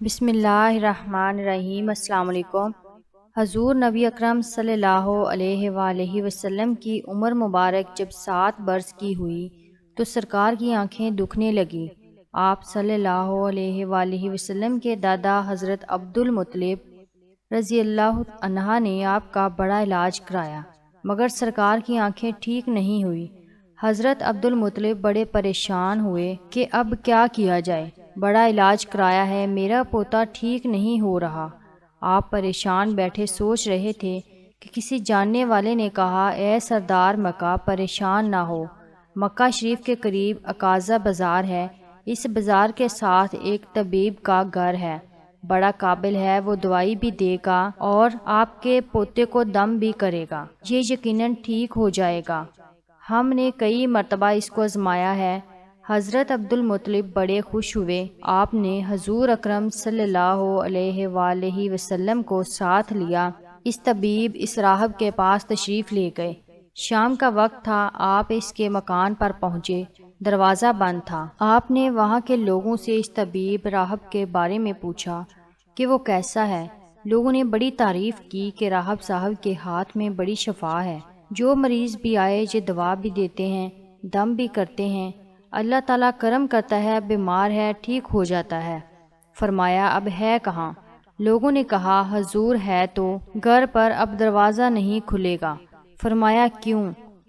بسم اللہ الرحمن الرحیم۔ السلام علیکم۔ حضور نبی اکرم صلی اللہ علیہ وآلہ وسلم کی عمر مبارک جب 7 برس کی ہوئی تو سرکار کی آنکھیں دکھنے لگیں۔ آپ صلی اللہ علیہ وآلہ وسلم کے دادا حضرت عبد المطلب رضی اللہ عنہ نے آپ کا بڑا علاج کرایا مگر سرکار کی آنکھیں ٹھیک نہیں ہوئی۔ حضرت عبد المطلب بڑے پریشان ہوئے کہ اب کیا کیا جائے، بڑا علاج کرایا ہے، میرا پوتا ٹھیک نہیں ہو رہا۔ آپ پریشان بیٹھے سوچ رہے تھے کہ کسی جاننے والے نے کہا، اے سردار مکہ، پریشان نہ ہو، مکہ شریف کے قریب عکاظہ بازار ہے، اس بازار کے ساتھ ایک طبیب کا گھر ہے، بڑا قابل ہے، وہ دوائی بھی دے گا اور آپ کے پوتے کو دم بھی کرے گا، یہ یقیناً ٹھیک ہو جائے گا۔ ہم نے کئی مرتبہ اس کو آزمایا ہے۔ حضرت عبد المطلب بڑے خوش ہوئے۔ آپ نے حضور اکرم صلی اللہ علیہ وآلہ وسلم کو ساتھ لیا۔ اس طبیب اس راہب کے پاس تشریف لے گئے۔ شام کا وقت تھا، آپ اس کے مکان پر پہنچے، دروازہ بند تھا۔ آپ نے وہاں کے لوگوں سے اس طبیب راہب کے بارے میں پوچھا کہ وہ کیسا ہے۔ لوگوں نے بڑی تعریف کی کہ راہب صاحب کے ہاتھ میں بڑی شفا ہے، جو مریض بھی آئے یہ دوا بھی دیتے ہیں، دم بھی کرتے ہیں، اللہ تعالیٰ کرم کرتا ہے، بیمار ہے ٹھیک ہو جاتا ہے۔ فرمایا، اب ہے کہاں؟ لوگوں نے کہا، حضور ہے تو گھر پر، اب دروازہ نہیں کھلے گا۔ فرمایا، کیوں؟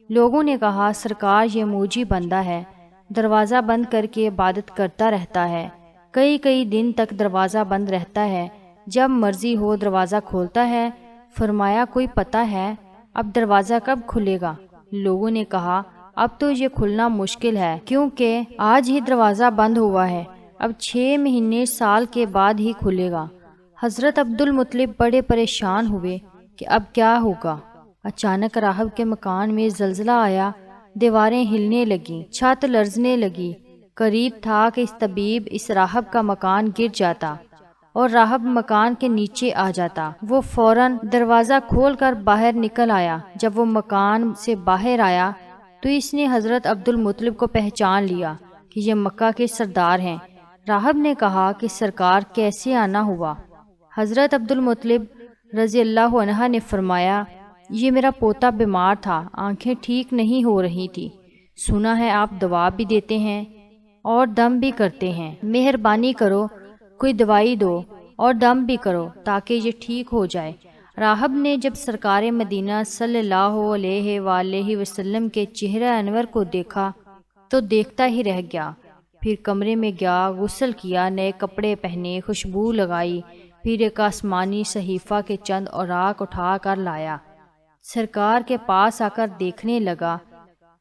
لوگوں نے کہا، سرکار یہ موجی بندہ ہے، دروازہ بند کر کے عبادت کرتا رہتا ہے، کئی دن تک دروازہ بند رہتا ہے، جب مرضی ہو دروازہ کھولتا ہے۔ فرمایا، کوئی پتہ ہے اب دروازہ کب کھلے گا؟ لوگوں نے کہا، اب تو یہ کھلنا مشکل ہے، کیونکہ آج ہی دروازہ بند ہوا ہے، اب 6 مہینے سال کے بعد ہی کھلے گا۔ حضرت عبد المطلب بڑے پریشان ہوئے کہ اب کیا ہوگا۔ اچانک راہب کے مکان میں زلزلہ آیا، دیواریں ہلنے لگیں، چھت لرزنے لگی۔ قریب تھا کہ اس طبیب اس راہب کا مکان گر جاتا اور راہب مکان کے نیچے آ جاتا۔ وہ فوراً دروازہ کھول کر باہر نکل آیا۔ جب وہ مکان سے باہر آیا تو اس نے حضرت عبد المطلب کو پہچان لیا کہ یہ مکہ کے سردار ہیں۔ راہب نے کہا کہ سرکار کیسے آنا ہوا؟ حضرت عبد المطلب رضی اللہ عنہ نے فرمایا، یہ میرا پوتا بیمار تھا، آنکھیں ٹھیک نہیں ہو رہی تھی، سنا ہے آپ دوا بھی دیتے ہیں اور دم بھی کرتے ہیں، مہربانی کرو کوئی دوائی دو اور دم بھی کرو تاکہ یہ ٹھیک ہو جائے۔ راہب نے جب سرکار مدینہ صلی اللہ علیہ وآلہ وسلم کے چہرہ انور کو دیکھا تو دیکھتا ہی رہ گیا۔ پھر کمرے میں گیا، غسل کیا، نئے کپڑے پہنے، خوشبو لگائی، پھر ایک آسمانی صحیفہ کے چند اوراق اٹھا کر لایا، سرکار کے پاس آ کر دیکھنے لگا۔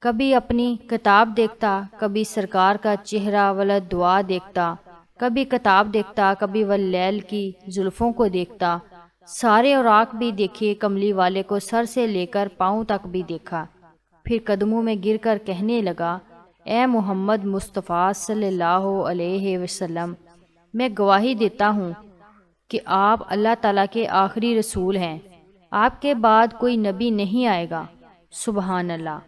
کبھی اپنی کتاب دیکھتا، کبھی سرکار کا چہرہ ولد دعا دیکھتا، کبھی کتاب دیکھتا، کبھی واللیل کی زلفوں کو دیکھتا، سارے اوراق بھی دیکھے، کملی والے کو سر سے لے کر پاؤں تک بھی دیکھا۔ پھر قدموں میں گر کر کہنے لگا، اے محمد مصطفیٰ صلی اللہ علیہ وسلم، میں گواہی دیتا ہوں کہ آپ اللہ تعالیٰ کے آخری رسول ہیں، آپ کے بعد کوئی نبی نہیں آئے گا۔ سبحان اللہ،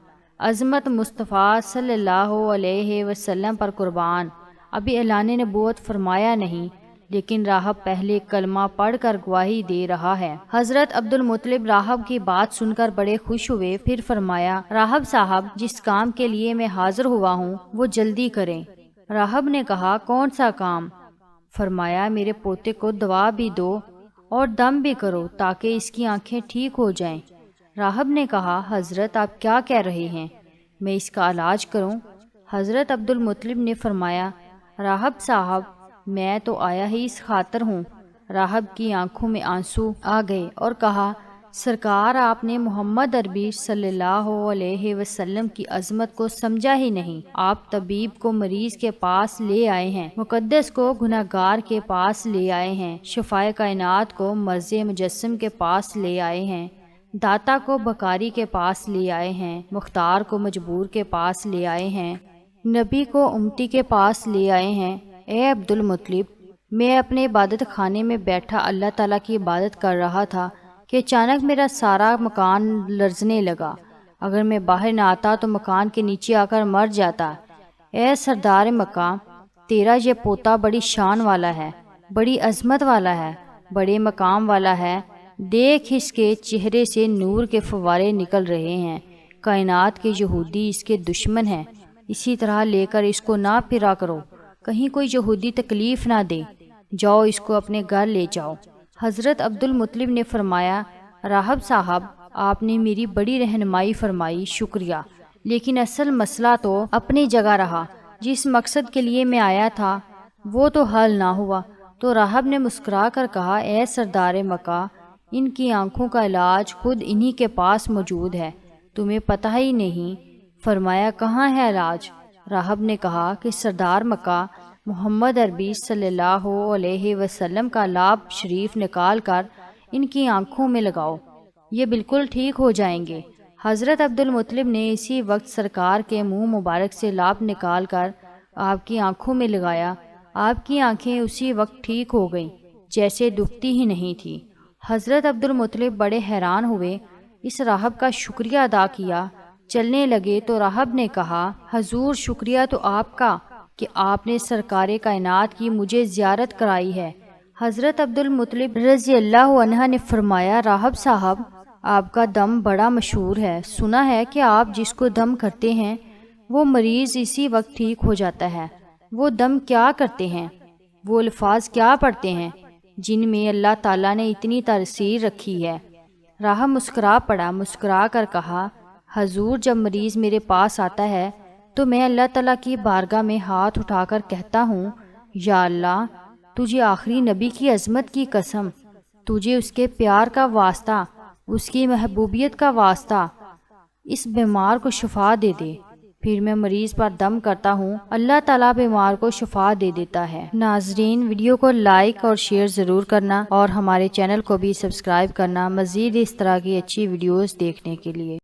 عظمت مصطفیٰ صلی اللہ علیہ وسلم پر قربان۔ ابھی اعلان نبوت فرمایا نہیں، لیکن راہب پہلے کلمہ پڑھ کر گواہی دے رہا ہے۔ حضرت عبد المطلب راہب کی بات سن کر بڑے خوش ہوئے، پھر فرمایا، راہب صاحب، جس کام کے لیے میں حاضر ہوا ہوں وہ جلدی کریں۔ راہب نے کہا، کون سا کام؟ فرمایا، میرے پوتے کو دوا بھی دو اور دم بھی کرو تاکہ اس کی آنکھیں ٹھیک ہو جائیں۔ راہب نے کہا، حضرت آپ کیا کہہ رہے ہیں، میں اس کا علاج کروں؟ حضرت عبد المطلب نے فرمایا، راہب صاحب، میں تو آیا ہی اس خاطر ہوں۔ راہب کی آنکھوں میں آنسو آ گئے اور کہا، سرکار آپ نے محمد عربی صلی اللہ علیہ وسلم کی عظمت کو سمجھا ہی نہیں۔ آپ طبیب کو مریض کے پاس لے آئے ہیں، مقدس کو گناہگار کے پاس لے آئے ہیں، شفائے کائنات کو مرض مجسم کے پاس لے آئے ہیں، داتا کو بکاری کے پاس لے آئے ہیں، مختار کو مجبور کے پاس لے آئے ہیں، نبی کو امتی کے پاس لے آئے ہیں۔ اے عبد المطلب، میں اپنے عبادت خانے میں بیٹھا اللہ تعالیٰ کی عبادت کر رہا تھا کہ اچانک میرا سارا مکان لرزنے لگا۔ اگر میں باہر نہ آتا تو مکان کے نیچے آ کر مر جاتا۔ اے سردار مکہ، تیرا یہ پوتا بڑی شان والا ہے، بڑی عظمت والا ہے، بڑے مقام والا ہے، دیکھ اس کے چہرے سے نور کے فوارے نکل رہے ہیں، کائنات کے یہودی اس کے دشمن ہیں، اسی طرح لے کر اس کو نہ پھرا کرو، کہیں کوئی یہودی تکلیف نہ دے، جاؤ اس کو اپنے گھر لے جاؤ۔ حضرت عبد المطلب نے فرمایا، راہب صاحب آپ نے میری بڑی رہنمائی فرمائی، شکریہ، لیکن اصل مسئلہ تو اپنی جگہ رہا، جس مقصد کے لیے میں آیا تھا وہ تو حل نہ ہوا۔ تو راہب نے مسکرا کر کہا، اے سردار مکہ، ان کی آنکھوں کا علاج خود انہی کے پاس موجود ہے، تمہیں پتہ ہی نہیں۔ فرمایا، کہاں ہے علاج؟ راہب نے کہا کہ سردار مکہ محمد عربی صلی اللہ علیہ وسلم کا لاب شریف نکال کر ان کی آنکھوں میں لگاؤ، یہ بالکل ٹھیک ہو جائیں گے۔ حضرت عبد المطلب نے اسی وقت سرکار کے منہ مبارک سے لاب نکال کر آپ کی آنکھوں میں لگایا، آپ کی آنکھیں اسی وقت ٹھیک ہو گئیں، جیسے دکھتی ہی نہیں تھی۔ حضرت عبد المطلب بڑے حیران ہوئے، اس راہب کا شکریہ ادا کیا، چلنے لگے تو راہب نے کہا، حضور شکریہ تو آپ کا کہ آپ نے سرکار کائنات کی مجھے زیارت کرائی ہے۔ حضرت عبد المطلب رضی اللہ عنہ نے فرمایا، راہب صاحب آپ کا دم بڑا مشہور ہے، سنا ہے کہ آپ جس کو دم کرتے ہیں وہ مریض اسی وقت ٹھیک ہو جاتا ہے۔ وہ دم کیا کرتے ہیں؟ وہ الفاظ کیا پڑھتے ہیں جن میں اللہ تعالیٰ نے اتنی تاثیر رکھی ہے؟ راہب مسکرا پڑا، مسکرا کر کہا، حضور جب مریض میرے پاس آتا ہے تو میں اللہ تعالیٰ کی بارگاہ میں ہاتھ اٹھا کر کہتا ہوں، یا اللہ تجھے آخری نبی کی عظمت کی قسم، تجھے اس کے پیار کا واسطہ، اس کی محبوبیت کا واسطہ اس بیمار کو شفا دے دے۔ پھر میں مریض پر دم کرتا ہوں، اللہ تعالیٰ بیمار کو شفا دے دیتا ہے۔ ناظرین، ویڈیو کو لائک اور شیئر ضرور کرنا اور ہمارے چینل کو بھی سبسکرائب کرنا مزید اس طرح کی اچھی ویڈیوز دیکھنے کے لیے۔